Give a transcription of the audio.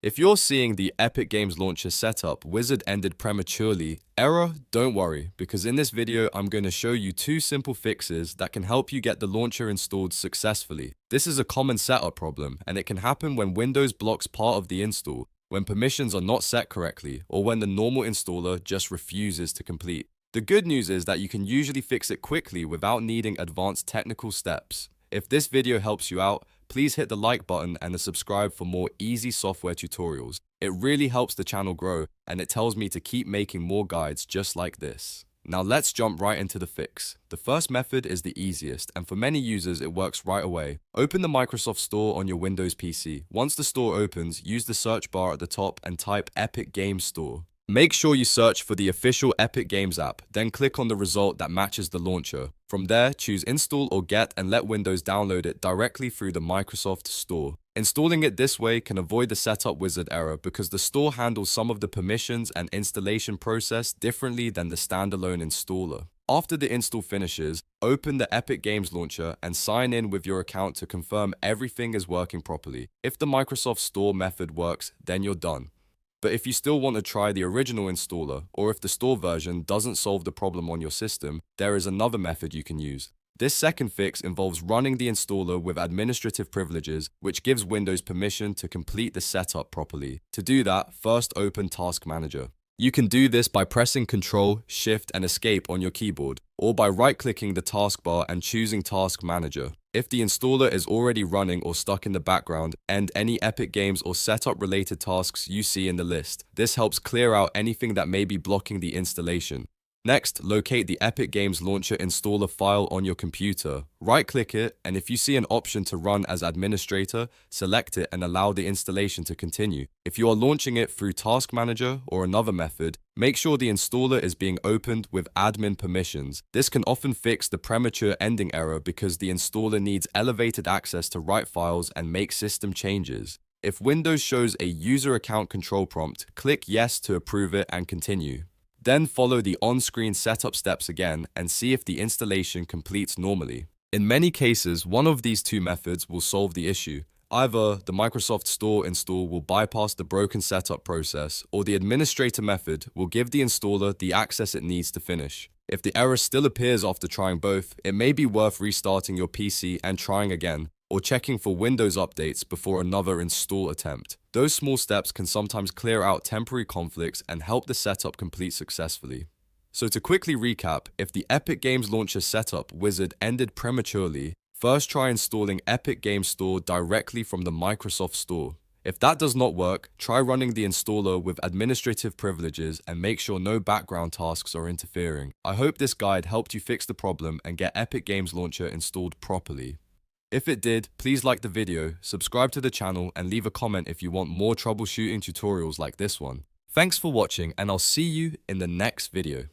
If you're seeing the Epic Games Launcher setup wizard ended prematurely error, don't worry, because in this video I'm going to show you two simple fixes that can help you get the launcher installed successfully. This is a common setup problem, and it can happen when Windows blocks part of the install, when permissions are not set correctly, or when the normal installer just refuses to complete. The good news is that you can usually fix it quickly without needing advanced technical steps. If this video helps you out, please hit the like button and the subscribe for more easy software tutorials. It really helps the channel grow, and it tells me to keep making more guides just like this. Now let's jump right into the fix. The first method is the easiest, and for many users it works right away. Open the Microsoft Store on your Windows PC. Once the store opens, use the search bar at the top and type Epic Games Store. Make sure you search for the official Epic Games app, then click on the result that matches the launcher. From there, choose Install or Get and let Windows download it directly through the Microsoft Store. Installing it this way can avoid the setup wizard error because the store handles some of the permissions and installation process differently than the standalone installer. After the install finishes, open the Epic Games Launcher and sign in with your account to confirm everything is working properly. If the Microsoft Store method works, then you're done. But if you still want to try the original installer, or if the store version doesn't solve the problem on your system, there is another method you can use. This second fix involves running the installer with administrative privileges, which gives Windows permission to complete the setup properly. To do that, first open Task Manager. You can do this by pressing Ctrl, Shift, and Escape on your keyboard, or by right-clicking the taskbar and choosing Task Manager. If the installer is already running or stuck in the background, end any Epic Games or setup-related tasks you see in the list. This helps clear out anything that may be blocking the installation. Next, locate the Epic Games Launcher installer file on your computer. Right-click it, and if you see an option to run as administrator, select it and allow the installation to continue. If you are launching it through Task Manager or another method, make sure the installer is being opened with admin permissions. This can often fix the premature ending error because the installer needs elevated access to write files and make system changes. If Windows shows a user account control prompt, click Yes to approve it and continue. Then follow the on-screen setup steps again and see if the installation completes normally. In many cases, one of these two methods will solve the issue. Either the Microsoft Store install will bypass the broken setup process, or the administrator method will give the installer the access it needs to finish. If the error still appears after trying both, it may be worth restarting your PC and trying again, or checking for Windows updates before another install attempt. Those small steps can sometimes clear out temporary conflicts and help the setup complete successfully. So to quickly recap, if the Epic Games Launcher setup wizard ended prematurely, first try installing Epic Games Store directly from the Microsoft Store. If that does not work, try running the installer with administrative privileges and make sure no background tasks are interfering. I hope this guide helped you fix the problem and get Epic Games Launcher installed properly. If it did, please like the video, subscribe to the channel, and leave a comment if you want more troubleshooting tutorials like this one. Thanks for watching, and I'll see you in the next video.